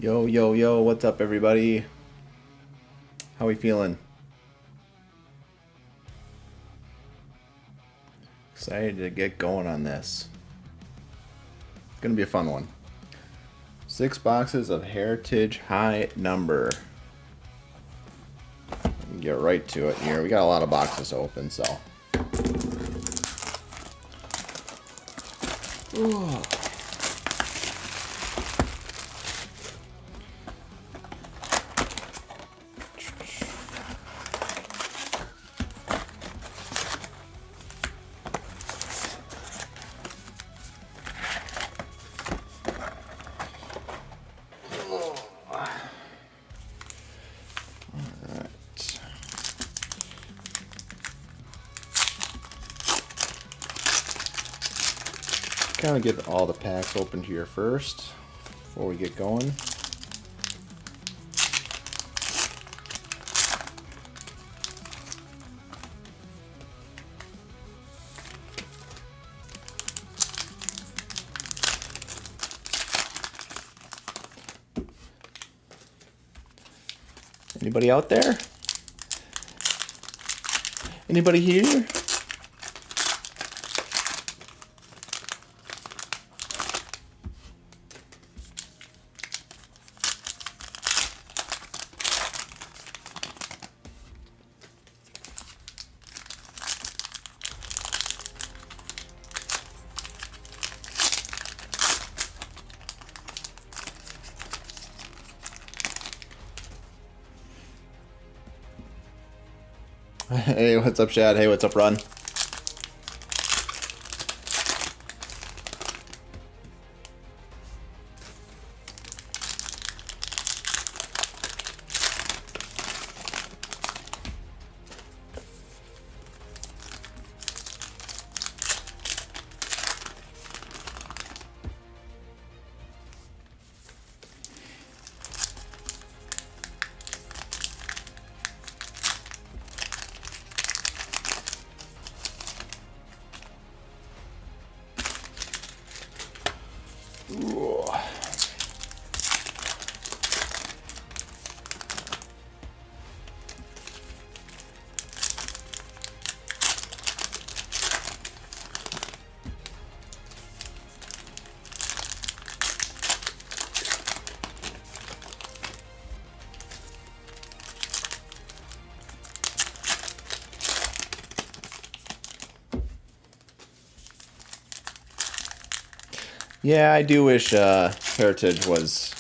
Yo, yo, yo, what's up, everybody? How we feeling? Excited to get going on this. It's gonna be a fun one. 6 boxes of Heritage High Number. Get right to it here. We got a lot of boxes to open, so. Ooh. Kind of get all the packs opened here first before we get going. Anybody out there? Anybody here? Hey, what's up, Shad? Hey, what's up, Ron? Ooh. Yeah, I do wish Heritage was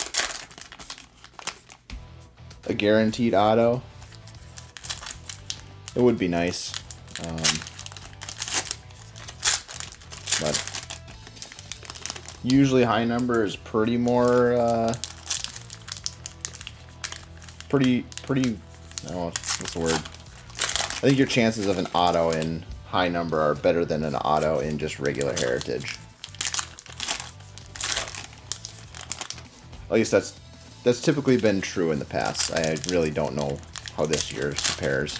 a guaranteed auto. It would be nice. But usually high number is pretty more, pretty, oh, what's the word? I think your chances of an auto in high number are better than an auto in just regular Heritage. At least that's typically been true in the past. I really don't know how this year compares.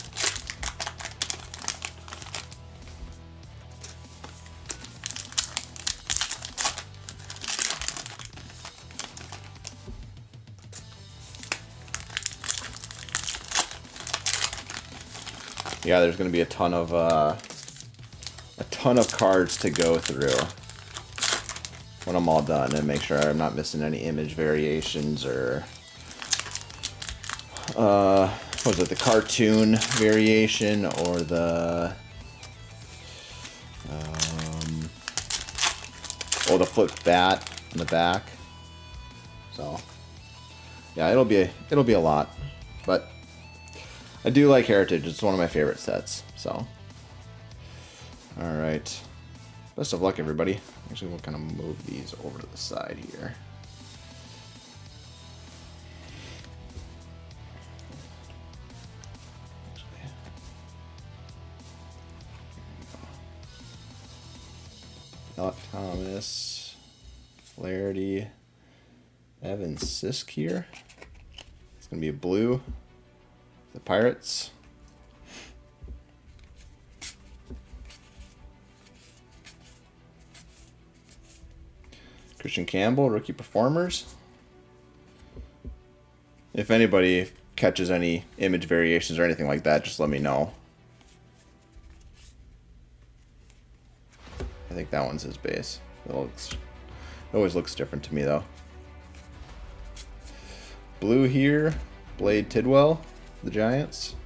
Yeah, there's going to be a ton of cards to go through when I'm all done, and make sure I'm not missing any image variations or what was it, the cartoon variation or the the flipped bat in the back. So yeah, it'll be a lot, but I do like Heritage. It's one of my favorite sets. So all right, best of luck, everybody. Actually, we'll kind of move these over to the side here. Not Thomas, Flaherty, Evan Sisk here. It's going to be a blue. The Pirates. Christian Campbell, rookie performers. If anybody catches any image variations or anything like that, just let me know. I think that one's his base. It always looks different to me, though. Blue here, Blade Tidwell, the Giants.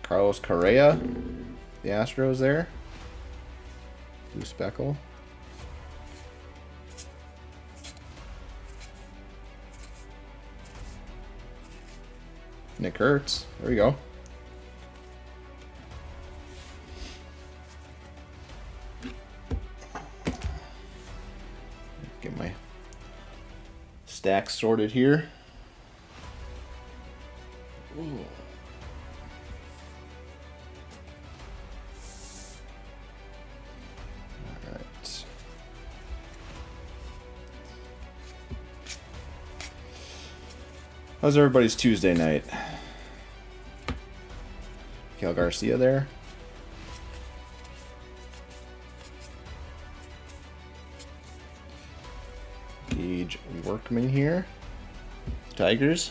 Carlos Correa, the Astros there. Blue Speckle. Nick Kurtz. There we go. Get my stacks sorted here. Ooh. All right. How's everybody's Tuesday night? Cal Garcia there. Gage Workman here. Tigers.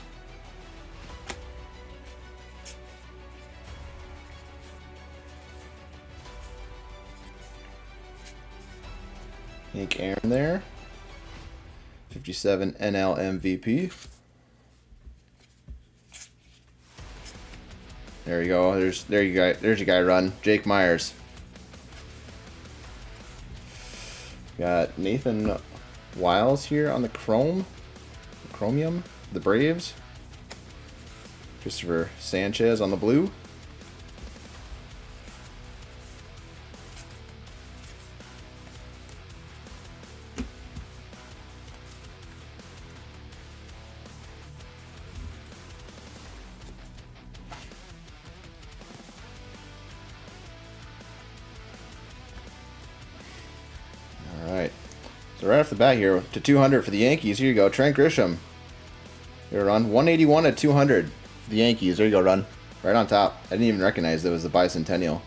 Hank Aaron there. 57 NL MVP. There you go. There's your guy run. Jake Myers. Got Nathan Wiles here on the Chromium, the Braves. Christopher Sanchez on the blue. So right off the bat here, to 200 for the Yankees. Here you go, Trent Grisham. Here, run 181 at 200 for the Yankees. There you go, run. Right on top. I didn't even recognize that was the bicentennial.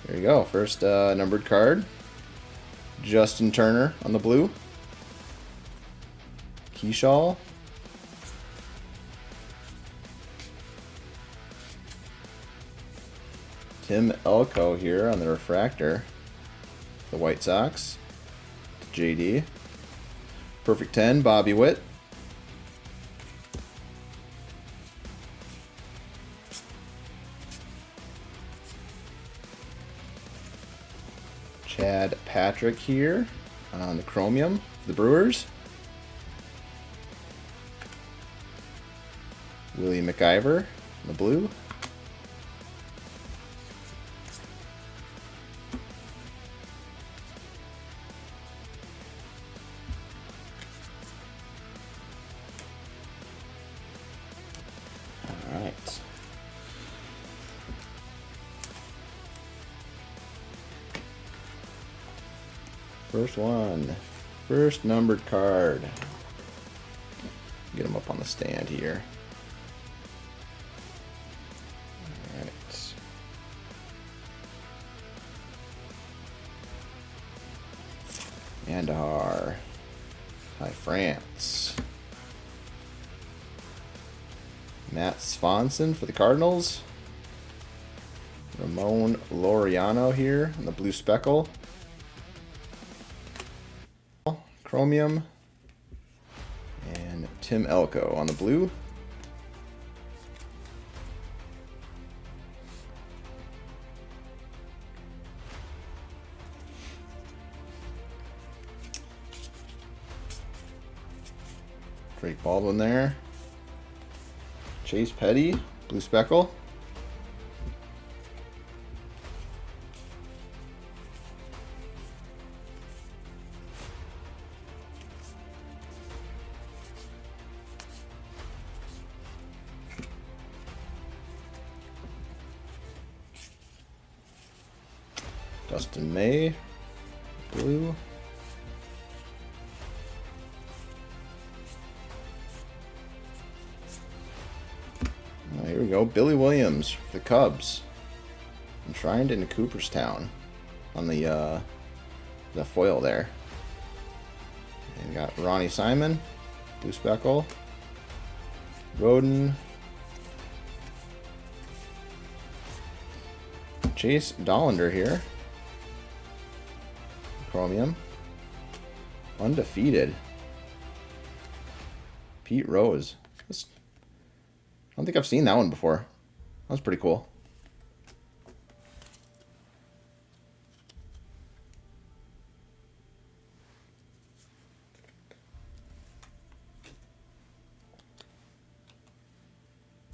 There you go, first numbered card. Justin Turner on the blue. Keyshaw. Tim Elko here on the refractor. The White Sox. JD. Perfect 10, Bobby Witt. Chad Patrick here on the Chromium, the Brewers. Willie McIver on the blue. First one. First numbered card. Get him up on the stand here. Alright. Andahar. Hi, France. Matt Swanson for the Cardinals. Ramon Laureano here on the blue speckle. Chromium. And Tim Elko on the blue. Drake Baldwin there. Chase Petty, blue speckle. Dustin May, blue. Here we go, Billy Williams, the Cubs. Enshrined in Cooperstown. on the foil there. And we got Ronnie Simon, Blue Speckle, Roden, Chase Dollander here, Chromium, Undefeated, Pete Rose. I don't think I've seen that one before. That was pretty cool.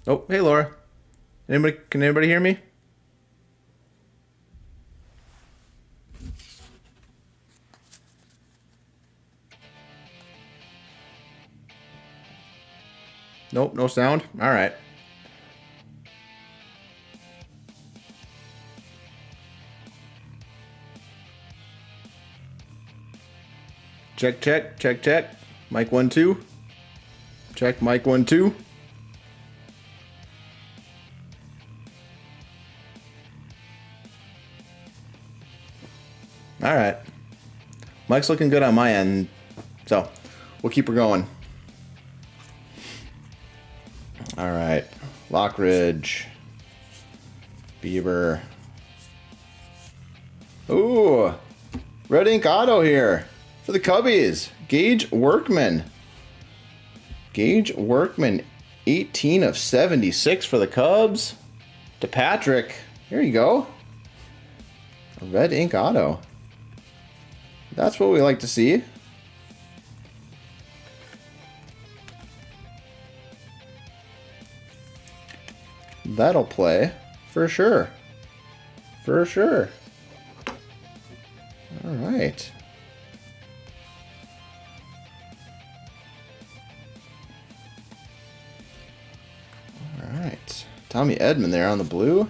Oh, hey Laura. Can anybody hear me? Nope, no sound. All right. Check, check, check, check. Mic 1 2. Check mic 1 2. All right. Mike's looking good on my end, so we'll keep her going. All right. Lockridge. Bieber. Ooh. Red Ink Auto here for the Cubbies. Gage Workman. Gage Workman, 18 of 76 for the Cubs. To Patrick. Here you go. A Red Ink Auto. That's what we like to see. That'll play for sure. For sure. All right. All right. Tommy Edman there on the blue.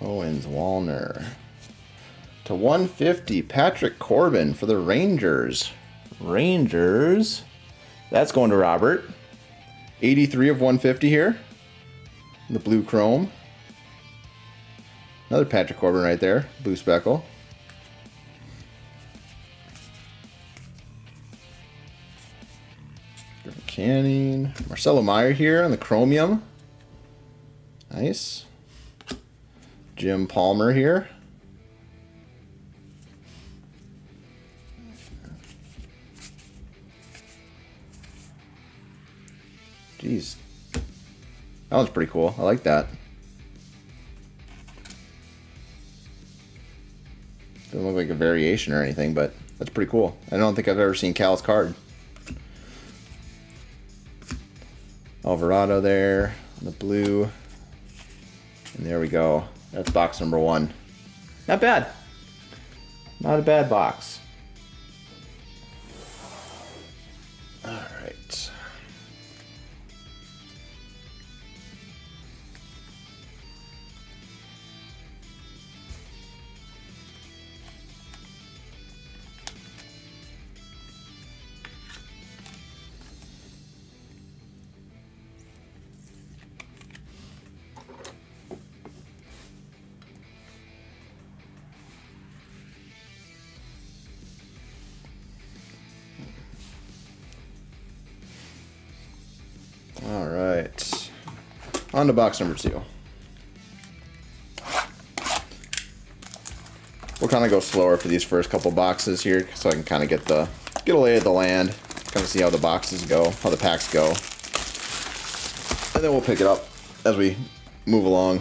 Owens, Wallner. To 150, Patrick Corbin for the Rangers. Rangers. That's going to Robert. 83 of 150 here. The blue chrome. Another Patrick Corbin right there. Blue speckle. Griffin Canning. Marcelo Meyer here on the chromium. Nice. Jim Palmer here. Jeez. That one's pretty cool. I like that. Doesn't look like a variation or anything, but that's pretty cool. I don't think I've ever seen Cal's card. Alvarado there on the blue. And there we go. That's box number 1. Not bad. Not a bad box. All right. All right, on to box number 2. We'll kind of go slower for these first couple boxes here, so I can kind of get a lay of the land, kind of see how the boxes go, how the packs go, and then we'll pick it up as we move along.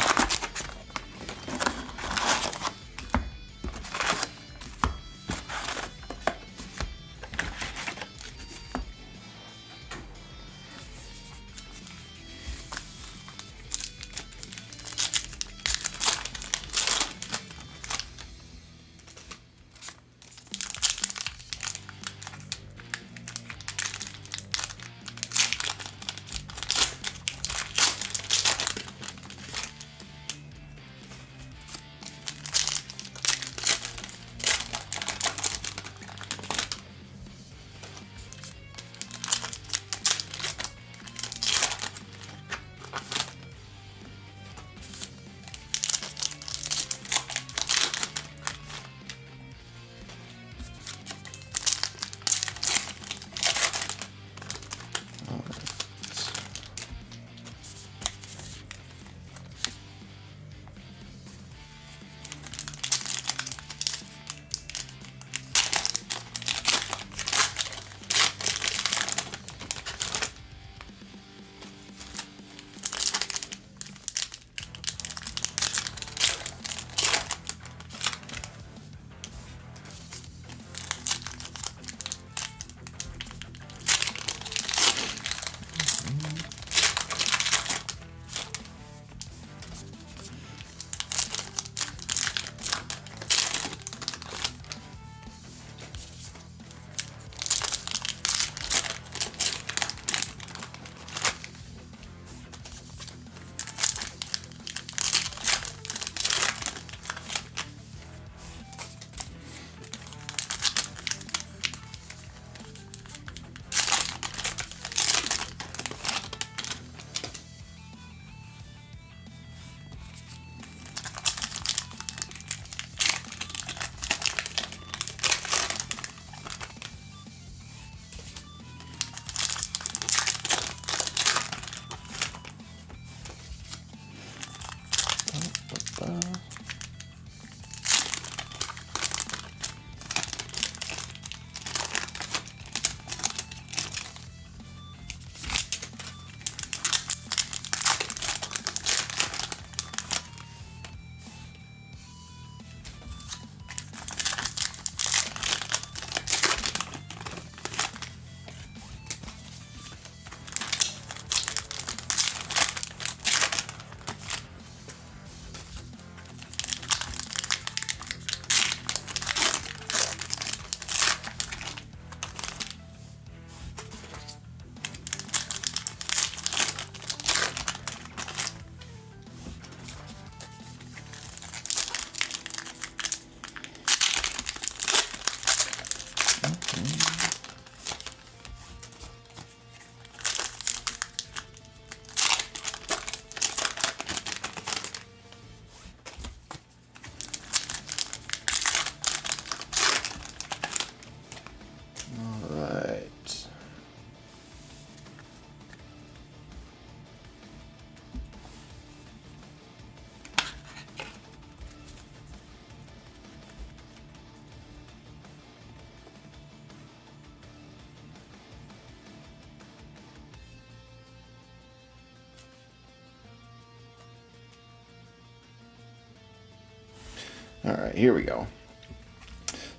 All right, here we go.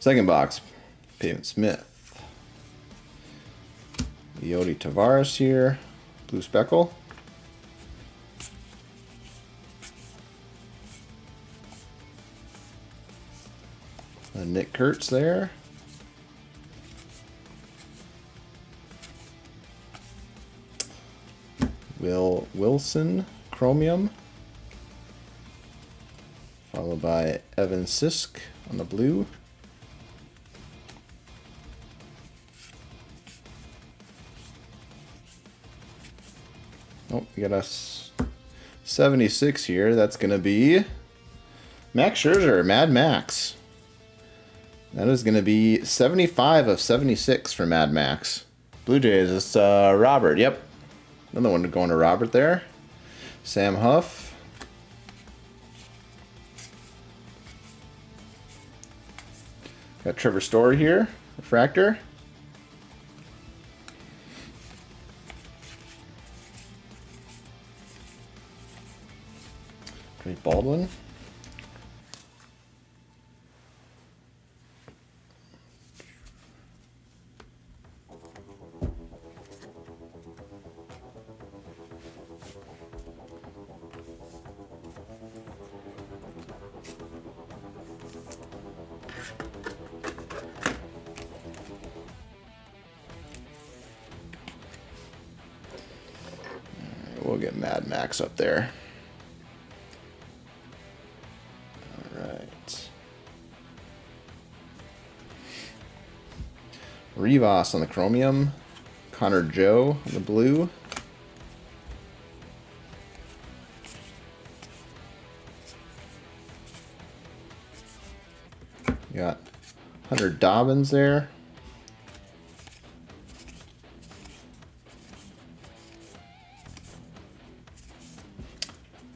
Second box, Pavement Smith. Yodi Tavares here, blue speckle. Nick Kurtz there. Will Wilson, chromium. Followed by Evan Sisk on the blue. Oh, we got a 76 here. That's going to be Max Scherzer, Mad Max. That is going to be 75 of 76 for Mad Max. Blue Jays, it's Robert. Yep. Another one going to Robert there. Sam Huff. Got Trevor Story here. Refractor. Drake Baldwin. We'll get Mad Max up there. All right. Rivas on the chromium. Connor Joe on the blue. You got Hunter Dobbins there.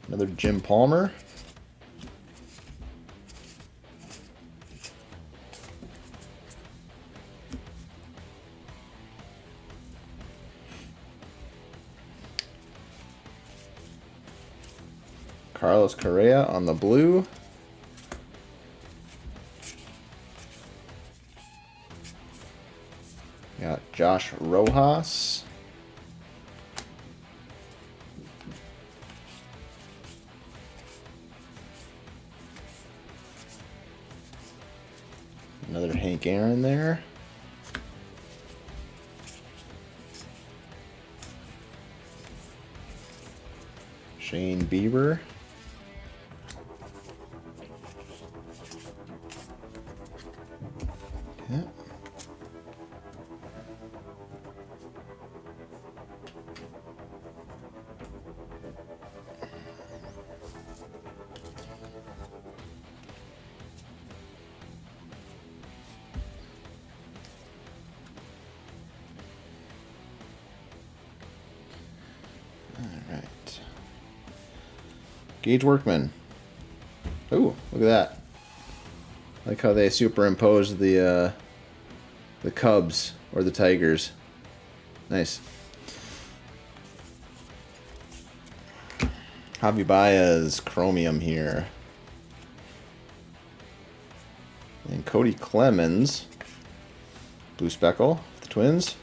Another Jim Palmer. Carlos Correa on the blue. Got Josh Rojas. Another Hank Aaron there. Shane Bieber. Yeah. Alright. Gage Workman. Ooh, look at that. I like how they superimposed the Cubs or the Tigers. Nice. Javi Baez chromium here. And Cody Clemens. Blue speckle, the Twins.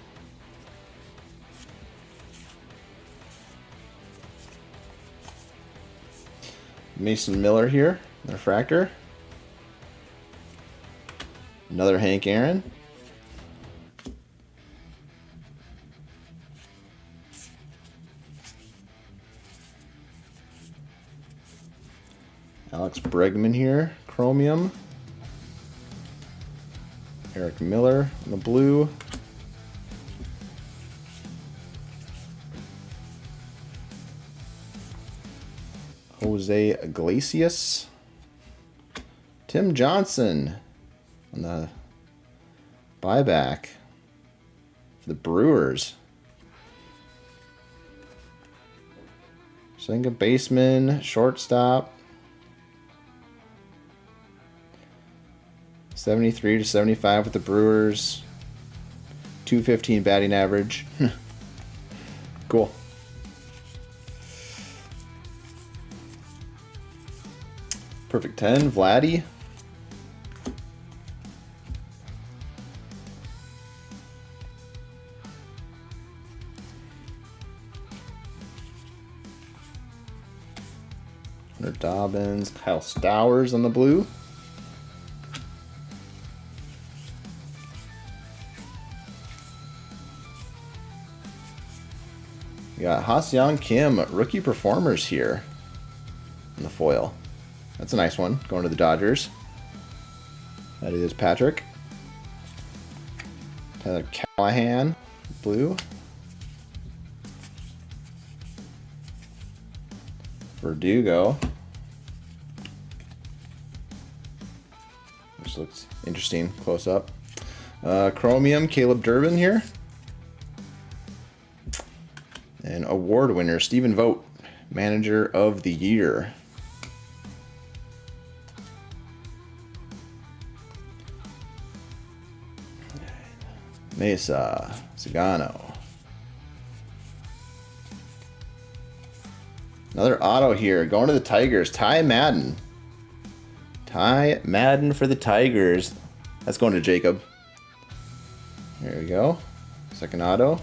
Mason Miller here, the refractor. Another Hank Aaron. Alex Bregman here, chromium. Eric Miller in the blue. Jose Iglesias. Tim Johnson on the buyback for the Brewers. Second baseman, shortstop. 73 to 75 with the Brewers. 215 batting average. Cool. Perfect 10, Vladdy. Hunter Dobbins, Kyle Stowers on the blue. We got Ha-Seong Kim, rookie performers here in the foil. That's a nice one, going to the Dodgers. That is Patrick. Tyler Callahan, blue. Verdugo. Which looks interesting close up. Chromium, Caleb Durbin here. And award winner, Stephen Vogt, Manager of the Year. Mesa, Zagano. Another auto here, going to the Tigers, Ty Madden. Ty Madden for the Tigers. That's going to Jacob. There we go. Second auto.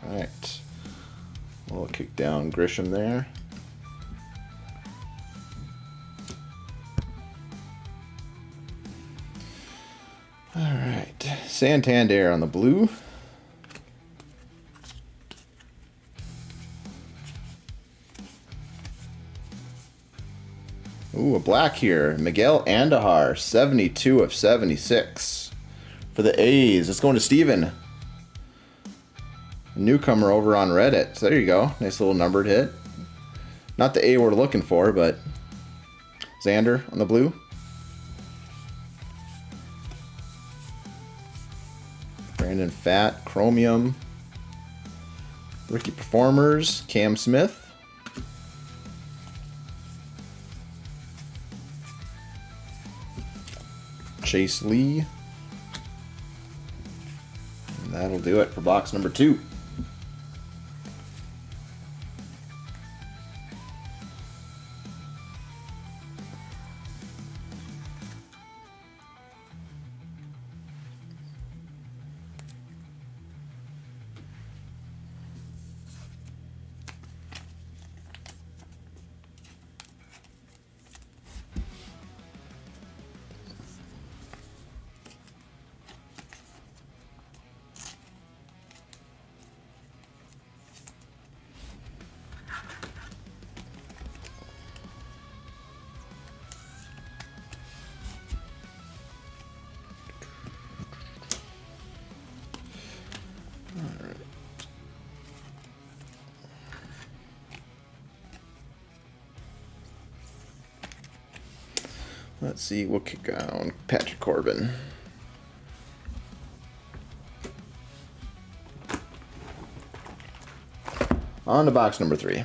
Alright. We'll kick down Grisham there. Alright. Santander on the blue. Ooh, a black here. Miguel Andujar, 72 of 76. For the A's. Let's go into Steven. Newcomer over on Reddit. So there you go. Nice little numbered hit. Not the A we're looking for, but Xander on the blue. Brandon Pfaadt, Chromium. Rookie performers, Cam Smith. Chase Lee. And that'll do it for box number 2. Let's see, we'll kick on Patrick Corbin. On to box number 3.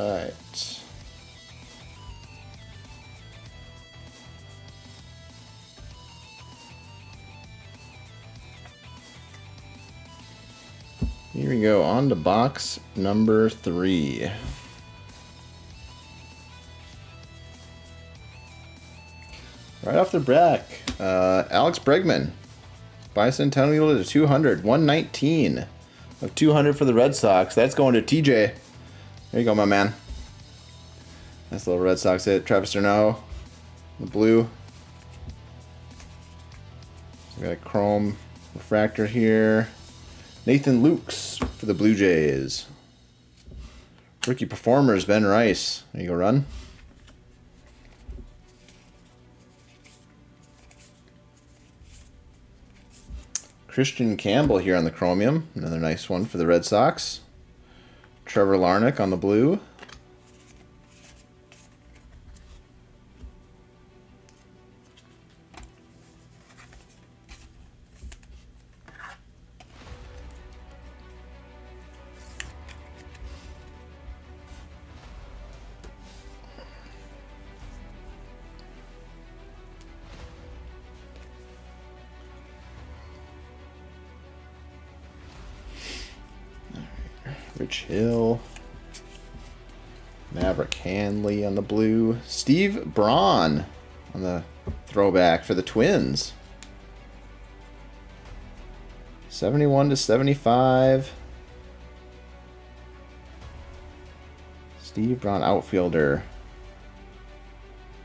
right. Here we go, on to box number 3. Right off the back, Alex Bregman. Bicentennial to 200. 119 of 200 for the Red Sox. That's going to TJ. There you go, my man. Nice little Red Sox hit. Travis d'Arnaud, the blue. We got a chrome refractor here. Nathan Lukes for the Blue Jays. Rookie performers, Ben Rice. There you go, Run. Christian Campbell here on the chromium. Another nice one for the Red Sox. Trevor Larnach on the blue. Rich Hill. Maverick Hanley on the blue. Steve Braun on the throwback for the Twins. 71 to 75. Steve Braun, outfielder.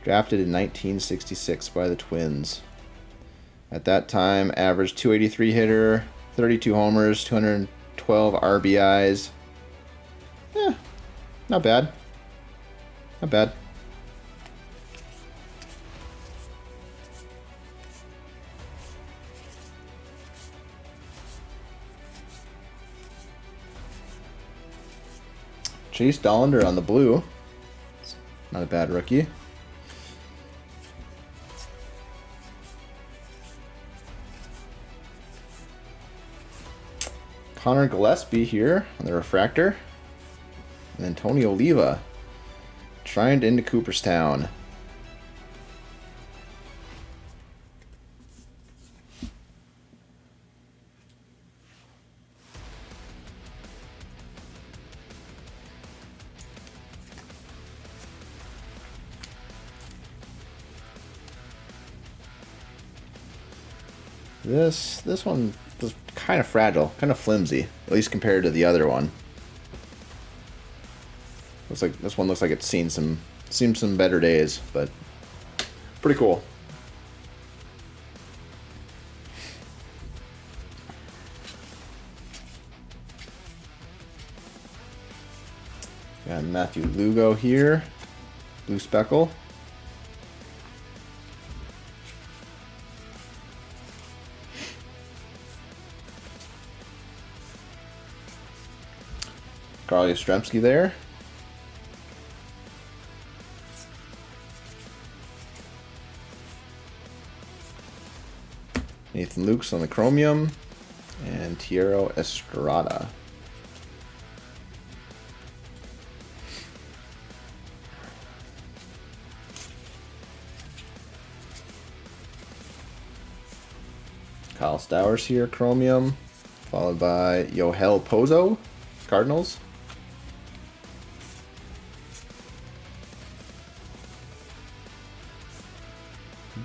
Drafted in 1966 by the Twins. At that time, averaged 283 hitter, 32 homers, 212 RBIs. Yeah, not bad. Not bad. Chase Dollander on the blue. Not a bad rookie. Connor Gillespie here on the refractor. And then Tony Oliva. Trying into Cooperstown. This one was kind of fragile, kind of flimsy, at least compared to the other one. Looks like this one looks like it's seen some better days, but pretty cool. Got Matthew Lugo here, blue speckle. Carl Yastrzemski there. Nathan Lukes on the chromium. And Thairo Estrada. Kyle Stowers here, chromium. Followed by Yohel Pozo, Cardinals.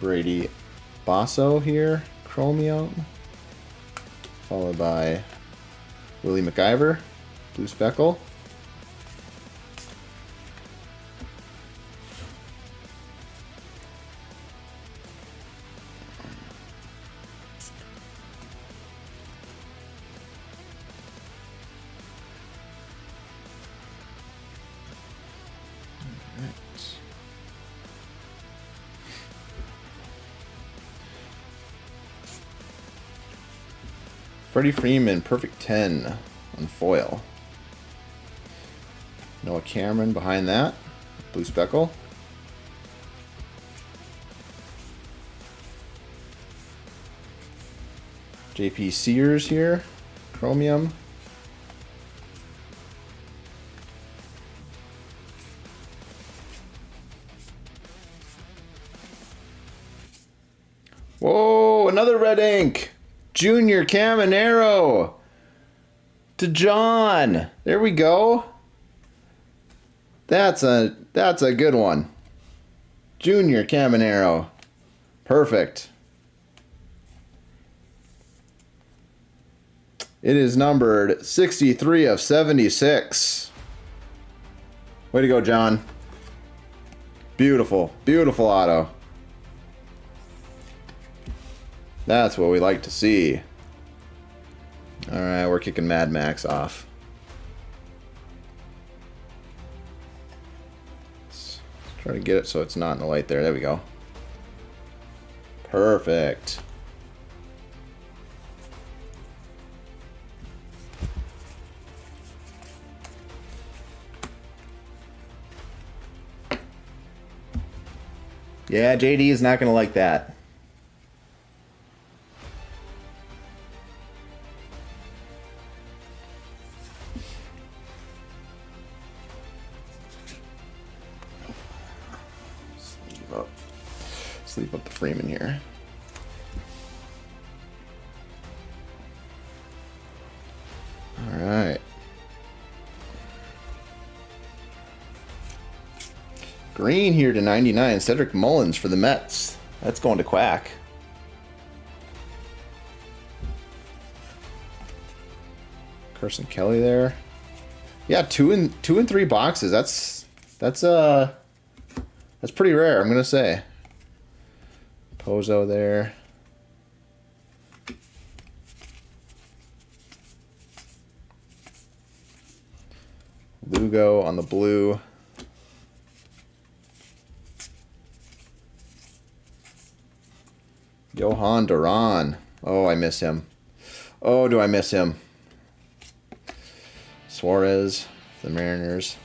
Brady Basso here, chromium. Followed by Willie McIver, blue speckle. Freddie Freeman, perfect 10 on foil. Noah Cameron behind that, blue speckle. JP Sears here, chromium. another red ink. Junior Caminero to John. There we go. That's a good one. Junior Caminero. Perfect. It is numbered 63 of 76. Way to go, John. Beautiful, beautiful auto. That's what we like to see. Alright, we're kicking Mad Max off. Let's try to get it so it's not in the light there. There we go. Perfect. Yeah, JD is not going to like that. Sleep up the Freeman here. All right. Green here to 99. Cedric Mullins for the Mets. That's going to Quack. Carson Kelly there. Yeah, two and three boxes. That's pretty rare, I'm gonna say. Pozo there. Lugo on the blue. Johan Duran. Oh, I miss him. Oh, do I miss him. Suarez, the Mariners.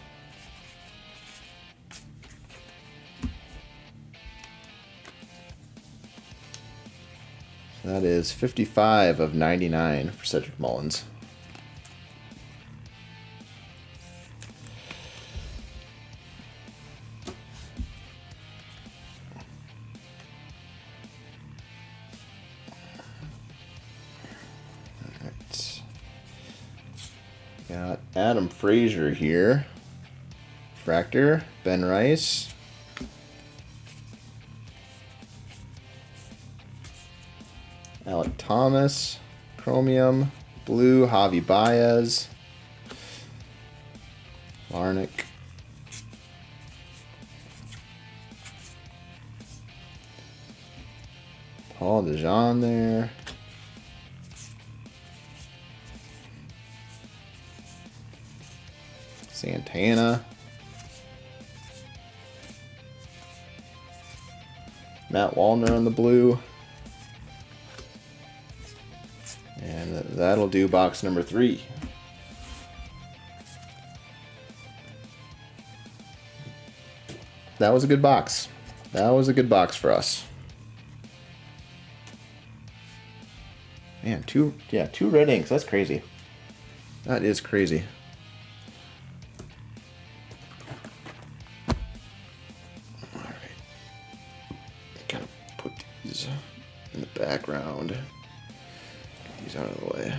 That is 55 of 99 for Cedric Mullins. Alright. Got Adam Frazier here. Fractor, Ben Rice. Alec Thomas, Chromium, Blue, Javi Baez, Larnick, Paul DeJean there, Santana, Matt Wallner on the blue. And that'll do box number 3. That was a good box. That was a good box for us. Man, two red inks. That's crazy. That is crazy. All right. Kind of put these in the background. Get these out of the way.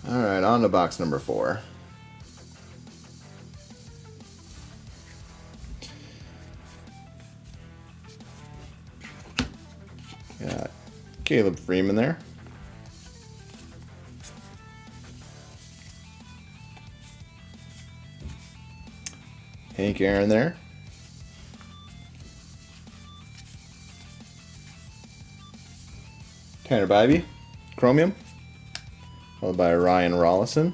Alright, on to box number 4. Got Caleb Freeman there. Hank Aaron there. Tanner Bybee, Chromium. Followed by Ryan Rollison.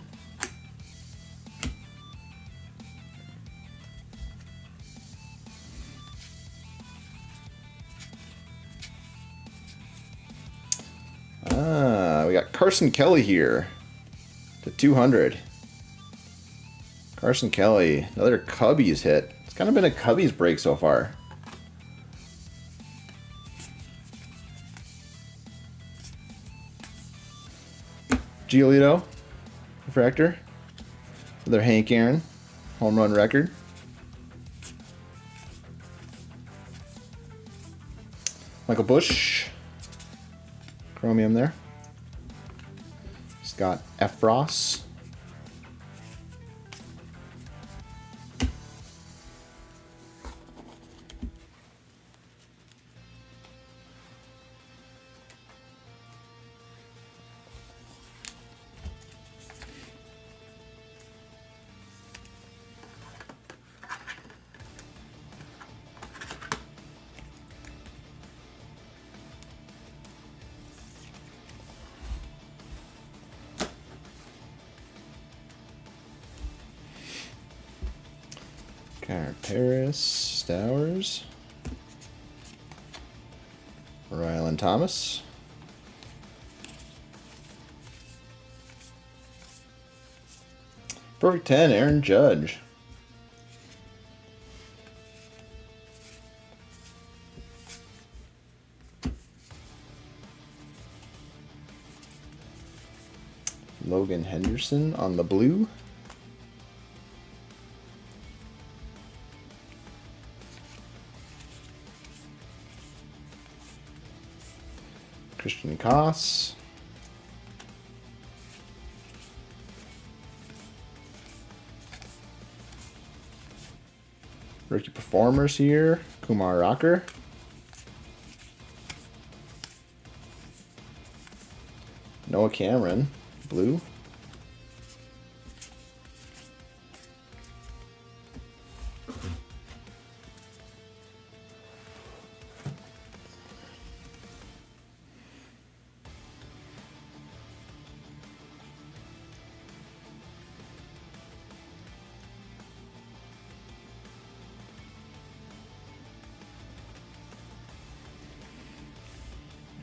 We got Carson Kelly here to 200. Carson Kelly, another Cubbies hit. It's kind of been a Cubbies break so far. Giolito, refractor. Another Hank Aaron, home run record. Michael Busch, Chromium there. Scott Effross. Karen Paris, Stowers, Rylan Thomas, perfect 10, Aaron Judge, Logan Henderson on the blue. Christian Koss. Rookie performers here. Kumar Rocker. Noah Cameron, blue.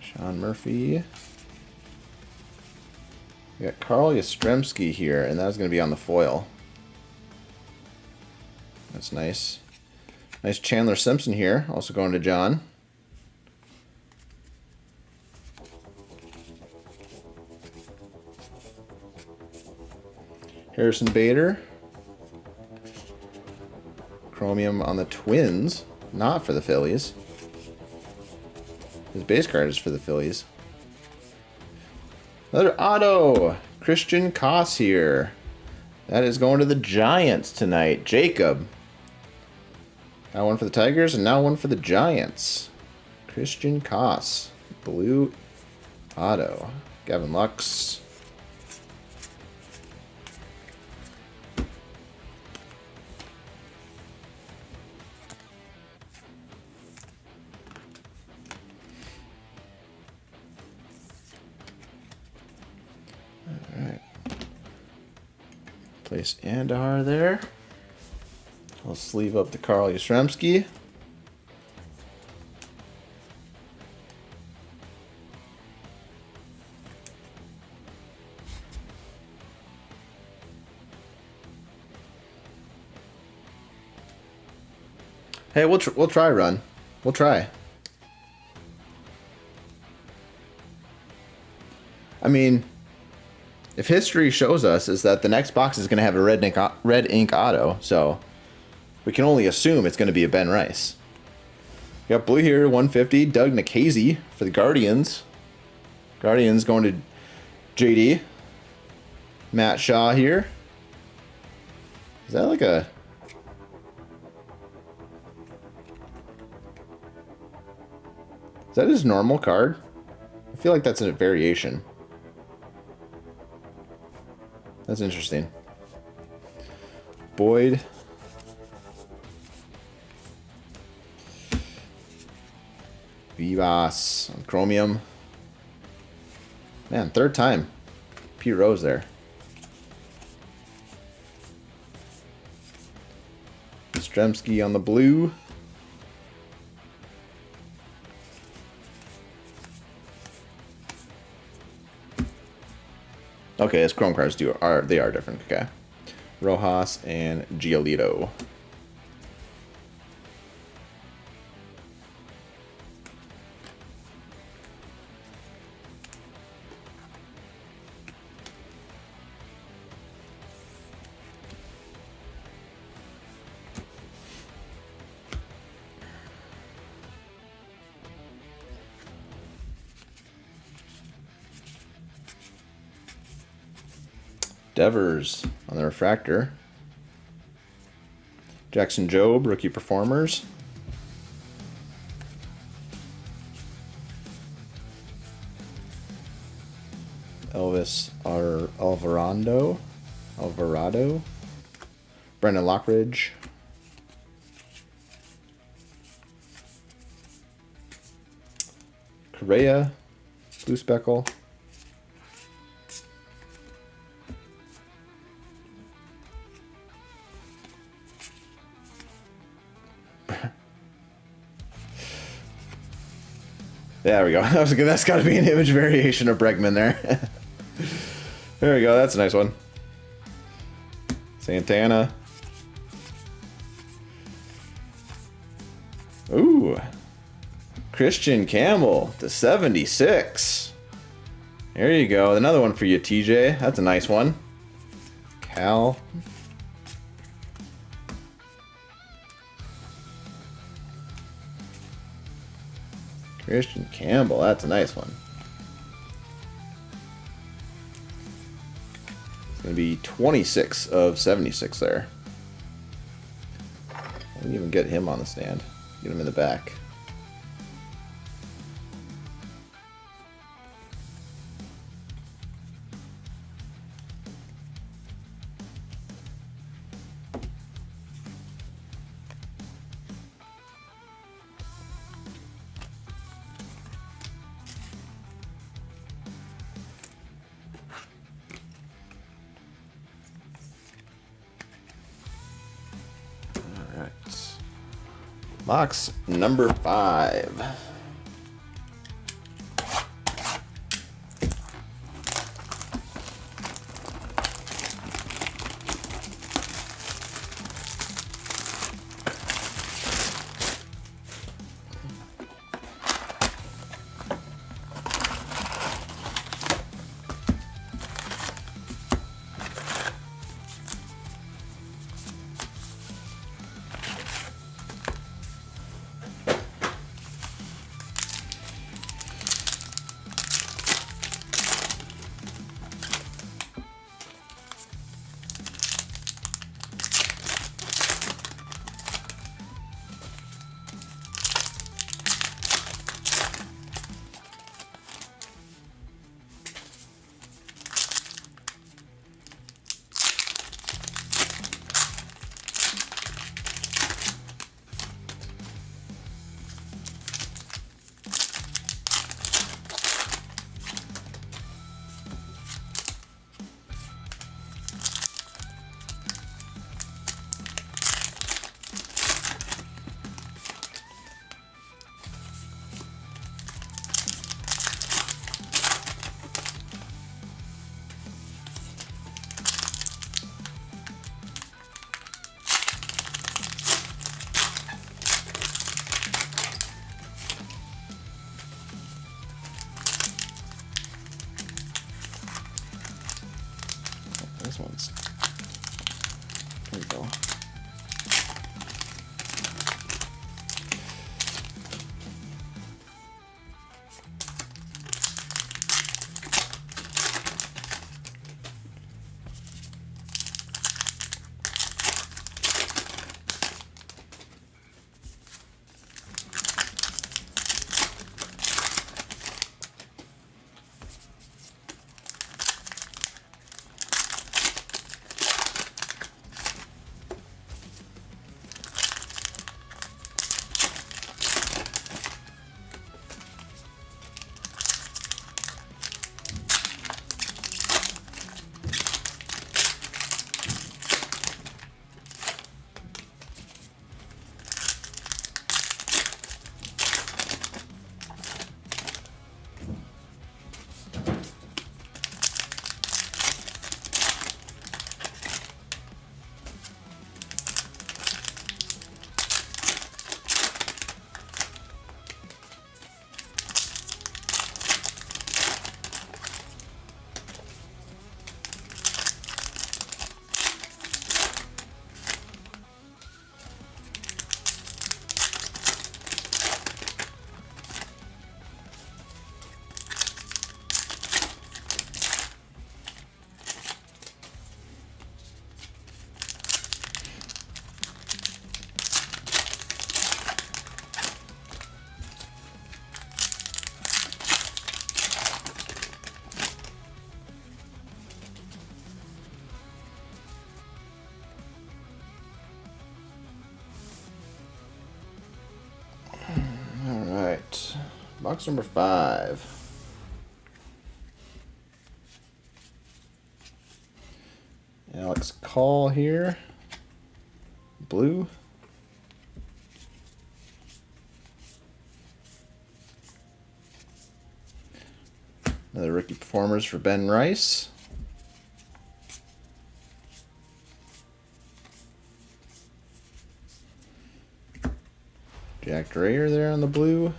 Sean Murphy. We got Carl Yastrzemski here, and that's going to be on the foil. That's nice. Nice Chandler Simpson here, also going to John. Harrison Bader. Chromium on the Twins, not for the Phillies. His base card is for the Phillies. Another auto. Christian Koss here. That is going to the Giants tonight. Jacob. Now one for the Tigers and now one for the Giants. Christian Koss. Blue auto. Gavin Lux. Place Andar there. I'll sleeve up the Carl Yastrzemski. Hey, we'll try, Run. We'll try. I mean, if history shows us is that the next box is going to have a red ink auto, so we can only assume it's going to be a Ben Rice. We got blue here, 150. Doug Nikhazy for the Guardians. Guardians going to JD. Matt Shaw here. Is that like a... Is that his normal card? I feel like that's a variation. That's interesting. Boyd. Vivas. Chromium. Man, third time. Pete Rose there. Stremski on the blue. Okay, his chrome cards are different. Okay, Rojas and Giolito. Devers on the refractor. Jackson Jobe, rookie performers. Elvis Alvarado. Brendan Lockridge. Correa, blue speckle. There we go. That's got to be an image variation of Bregman there. There we go. That's a nice one. Santana. Ooh. Christian Campbell to 76. There you go. Another one for you, TJ. That's a nice one. Cal. Christian Campbell, that's a nice one. It's going to be 26 of 76 there. I didn't even get him on the stand. Get him in the back. Box number 5. Box number 5. Alex Call here. Blue. Another rookie performers for Ben Rice. Jack Dreyer there on the blue.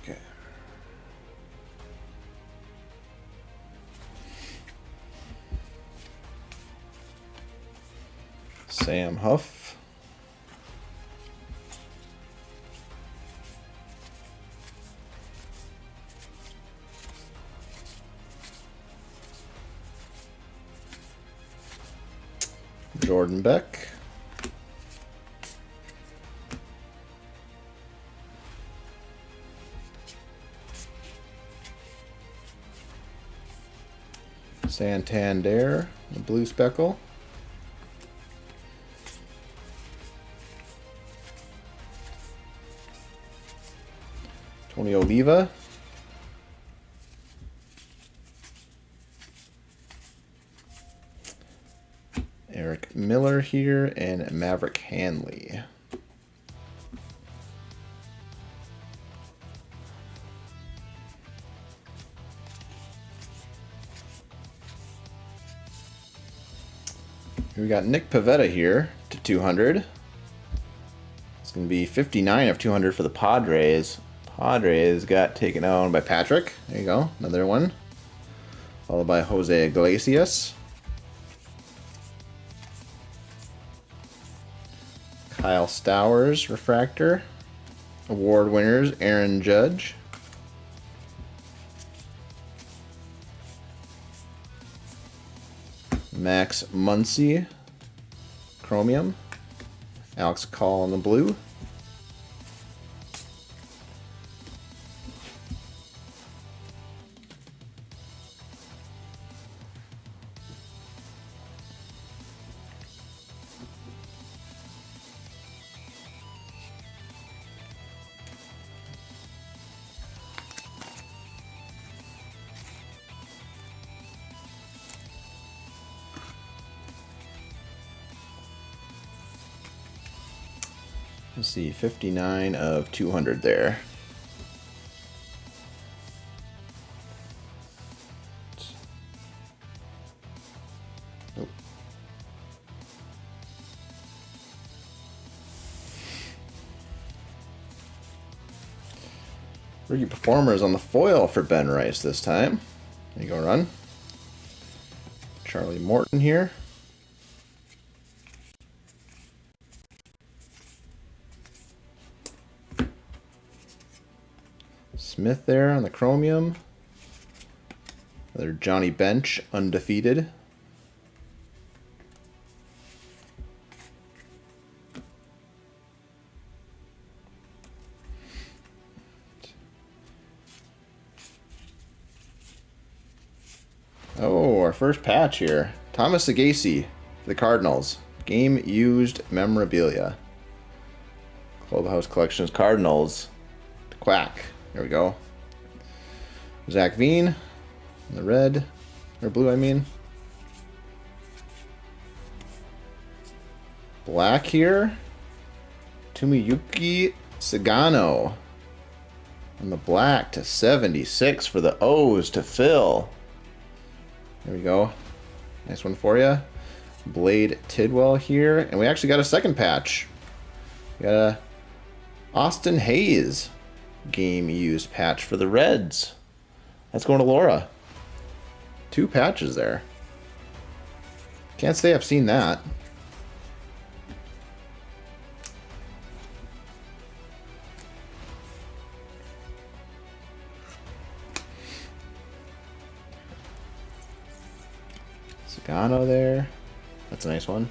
Okay. Sam Huff. Jordan Beck. Santander, the blue speckle. Tony Oliva. Eric Miller here and Maverick Hanley. We got Nick Pivetta here to 200. It's going to be 59 of 200 for the Padres. Padres got taken out by Patrick. There you go, another one. Followed by Jose Iglesias. Kyle Stowers, refractor. Award winners, Aaron Judge. Max Muncy, chromium. Alex Call in the blue. Let's see, 59 of 200 there. Nope. Rookie performers on the foil for Ben Rice this time. There you go, run. Charlie Morton here. Smith there on the chromium. Another Johnny Bench, undefeated. Oh, our first patch here. Thomas Sagasi, the Cardinals. Game used memorabilia. Clubhouse Collections Cardinals. Quack. There we go. Zach Veen, in the red, or blue, I mean. Black here. Tomoyuki Sagano. On the black to 76 for the O's to fill. There we go. Nice one for you. Blade Tidwell here. And we actually got a second patch. We got a Austin Hayes game used patch for the Reds. That's going to Laura. 2 patches there. Can't say I've seen that. Toledano there. That's a nice one.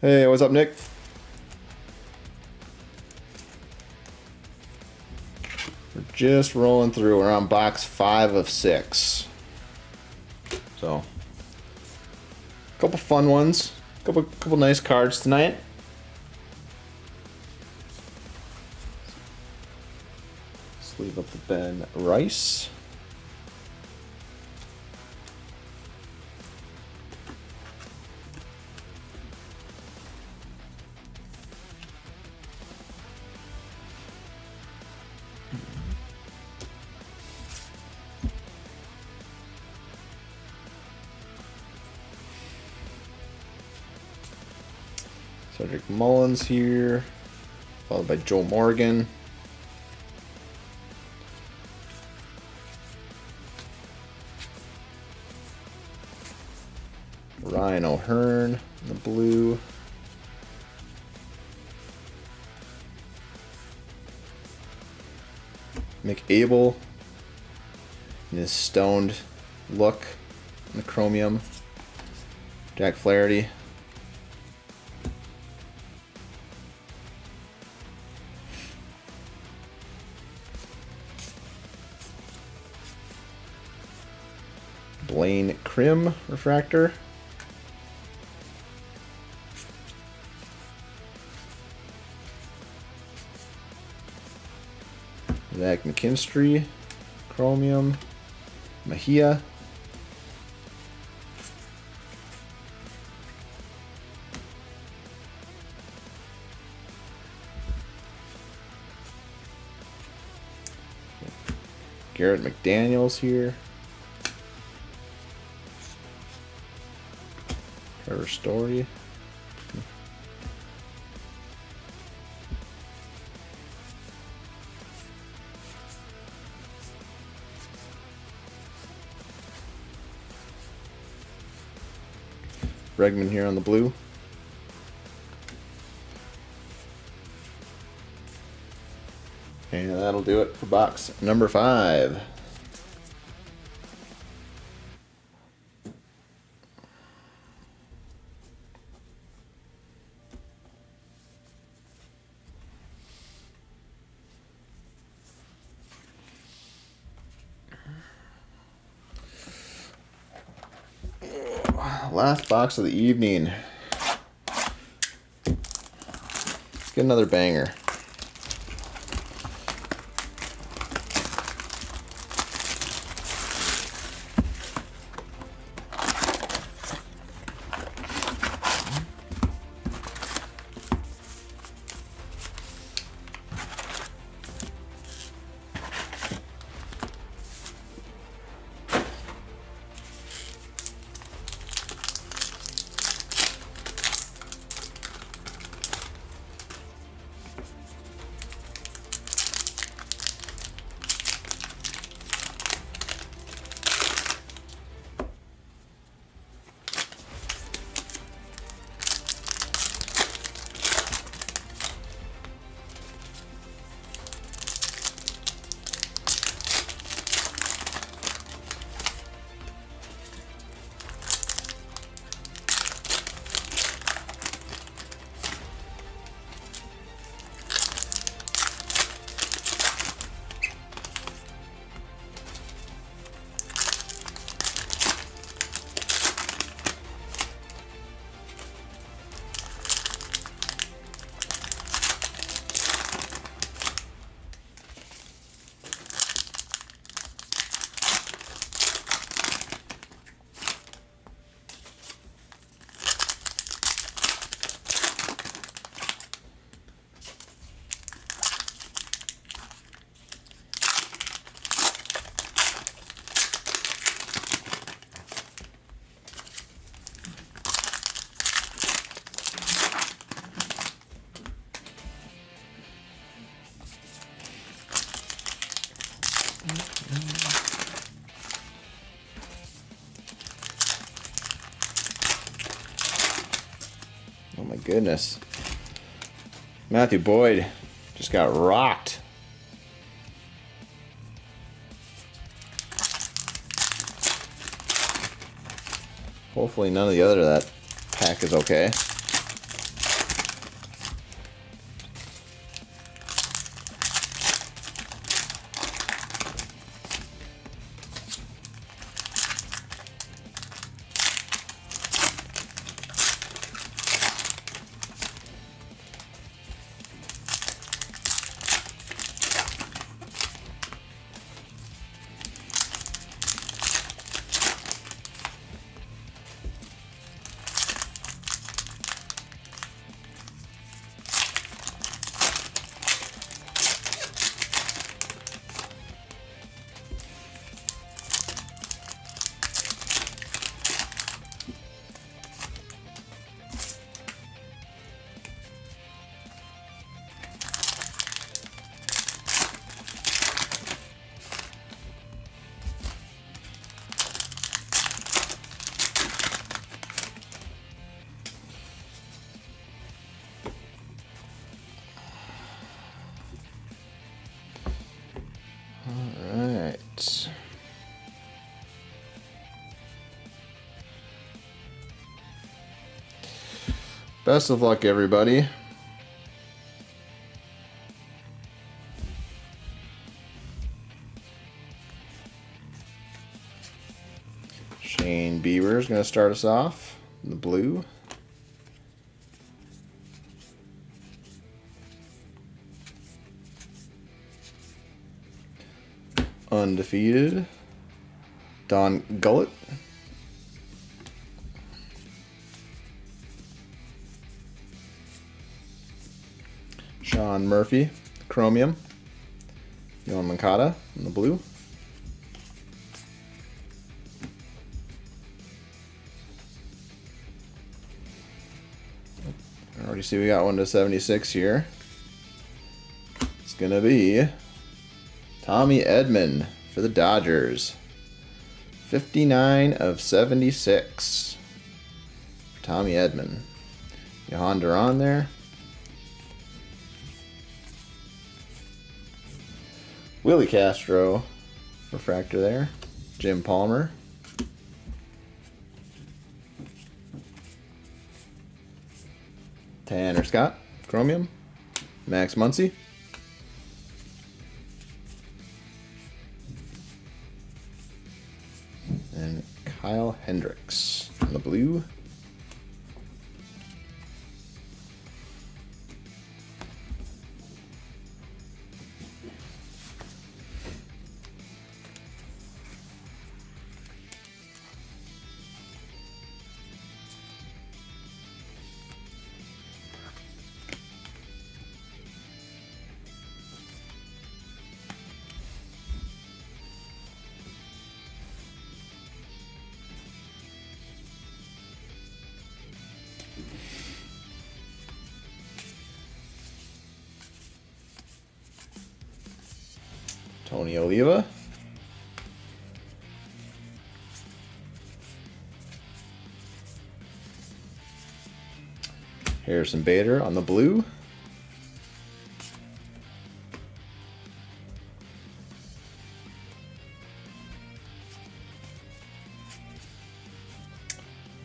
Hey, what's up, Nick? We're just rolling through. We're on box 5 of 6. So, a couple fun ones. Couple nice cards tonight. Let's leave up the Ben Rice. Cedric Mullins here, followed by Joe Morgan. Ryan O'Hearn in the blue. Mick Abel in his stoned look in the chromium. Jack Flaherty. Blaine Crim refractor. Zach McKinstry, chromium. Mejia. Garrett McDaniels here. Trevor Story. Bregman here on the blue. And that'll do it for box number 5. Last box of the evening. Let's get another banger. goodness. Matthew Boyd just got rocked. Hopefully none of the other of that pack is okay. Alright. Best of luck, everybody. Shane Bieber is going to start us off in the blue. Undefeated, Don Gullett. Sean Murphy, Chromium. Yohan Moncada in the blue. I already see we got one to 76 here. It's going to be Tommy Edman for the Dodgers. 59 of 76. Tommy Edman. Johan Duran there. Willie Castro. Refractor there. Jim Palmer. Tanner Scott. Chromium. Max Muncy. And Kyle Hendricks in the blue. Tony Oliva. Harrison Bader on the blue.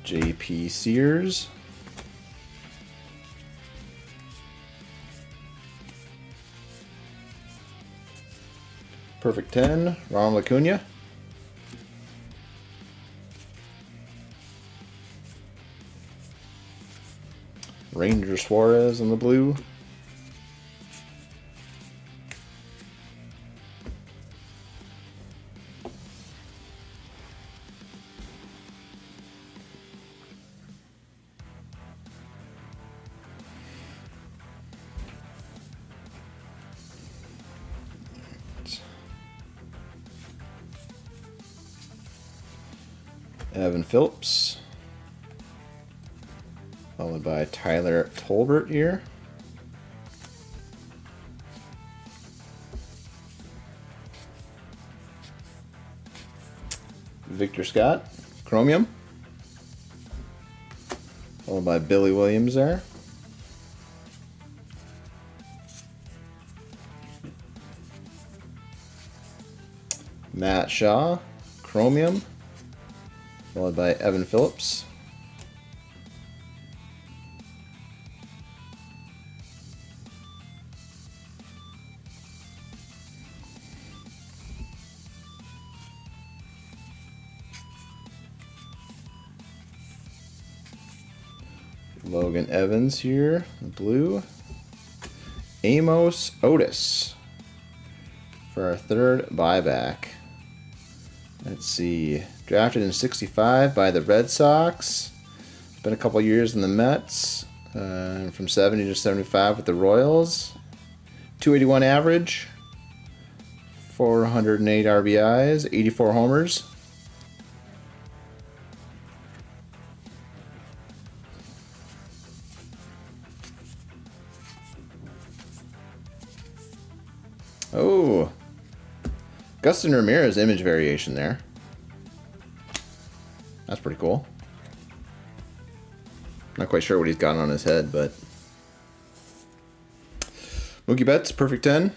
JP Sears. Perfect 10, Ronald Acuna. Ranger Suarez in the blue. Evan Phillips, followed by Tyler Tolbert here. Victor Scott, Chromium, followed by Billy Williams there. Matt Shaw, Chromium, followed by Evan Phillips. Logan Evans here, blue. Amos Otis for our third buyback. Let's see. Drafted in 65 by the Red Sox. Spent a couple years in the Mets. From 70 to 75 with the Royals. 281 average. 408 RBIs. 84 homers. Oh, Gustin Ramirez image variation there. That's pretty cool. Not quite sure what he's got on his head, but Mookie Betts, perfect 10.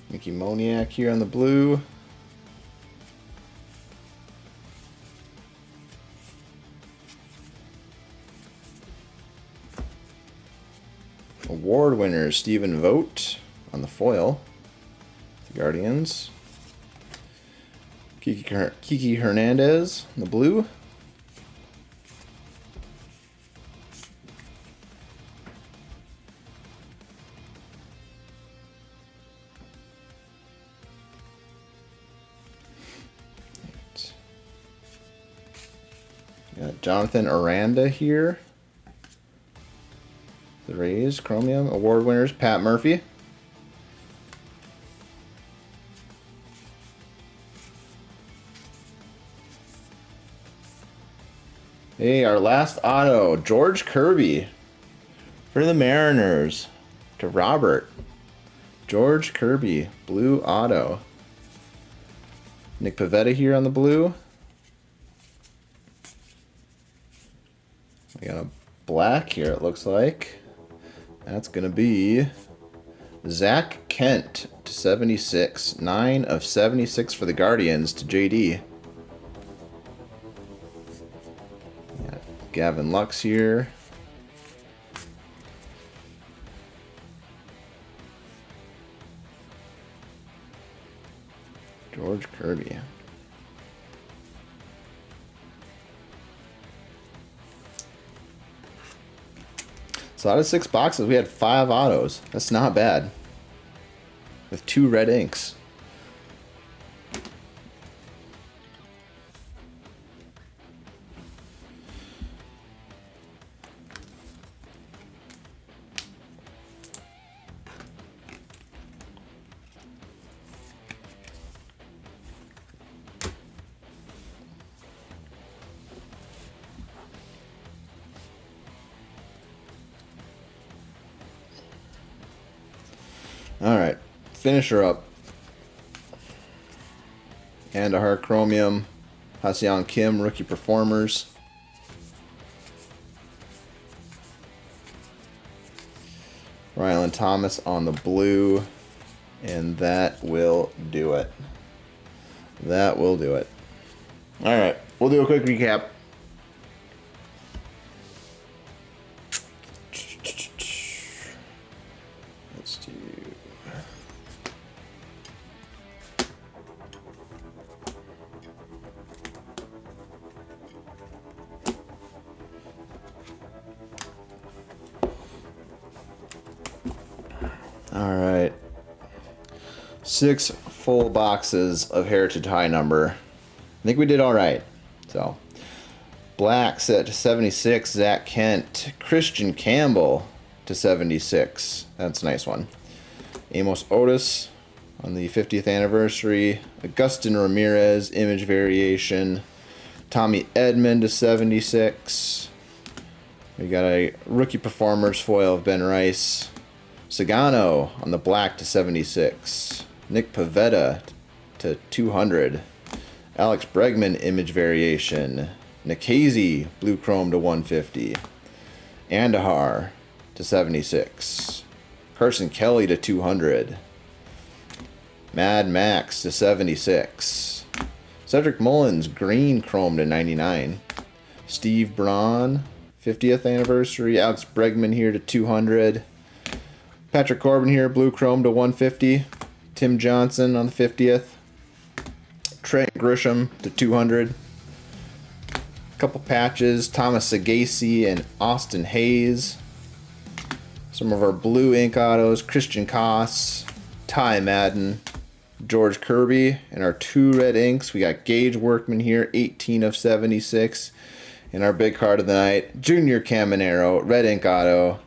Mickey Moniak here on the blue. Award winner Stephen Vogt on the foil. The Guardians. Kiki Hernandez on the blue. Got Jonathan Aranda here. The Rays, Chromium. Award winners, Pat Murphy. Hey, our last auto, George Kirby for the Mariners to Robert. George Kirby, blue auto. Nick Pivetta here on the blue. We got a black here, it looks like. That's going to be Zach Kent to 76. 9 of 76 for the Guardians to JD. Got Gavin Lux here. George Kirby. So out of 6 boxes, we had 5 autos. That's not bad. With 2 red inks. Alright, finisher up. And our Chromium, Ha-Seong Kim, rookie performers. Rylan Thomas on the blue. And that will do it. That will do it. Alright, we'll do a quick recap. Let's do... 6 full boxes of Heritage High number. I think we did all right. So, black set to 76, Zach Kent. Christian Campbell to 76. That's a nice one. Amos Otis on the 50th anniversary. Agustin Ramirez, image variation. Tommy Edmond to 76. We got a rookie performers foil of Ben Rice. Sagano on the black to 76. Nick Pavetta to 200. Alex Bregman, image variation. Nikhazy, blue chrome to 150. Andahar to 76. Carson Kelly to 200. Mad Max to 76. Cedric Mullins, green chrome to 99. Steve Braun, 50th anniversary. Alex Bregman here to 200. Patrick Corbin here, blue chrome to 150. Tim Johnson on the 50th. Trent Grisham to 200. Couple patches. Thomas Sagasi and Austin Hayes. Some of our blue ink autos. Christian Koss, Ty Madden, George Kirby, and our 2 red inks. We got Gage Workman here, 18 of 76. And our big card of the night, Junior Caminero, red ink auto,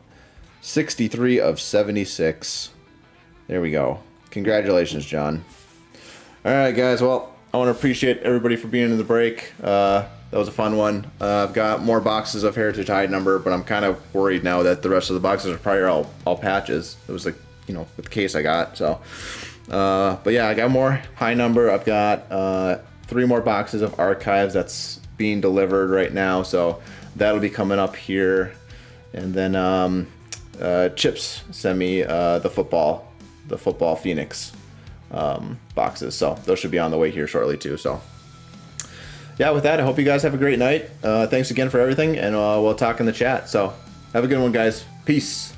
63 of 76. There we go. Congratulations, John. All right, guys. Well, I want to appreciate everybody for being in the break. That was a fun one. I've got more boxes of Heritage High number, but I'm kind of worried now that the rest of the boxes are probably all patches. It was like, with the case I got. So, but yeah, I got more high number. I've got 3 more boxes of archives that's being delivered right now. So that'll be coming up here. And then Chips sent me the football Phoenix boxes. So those should be on the way here shortly too. So yeah, with that, I hope you guys have a great night. Thanks again for everything, and we'll talk in the chat. So have a good one, guys. Peace.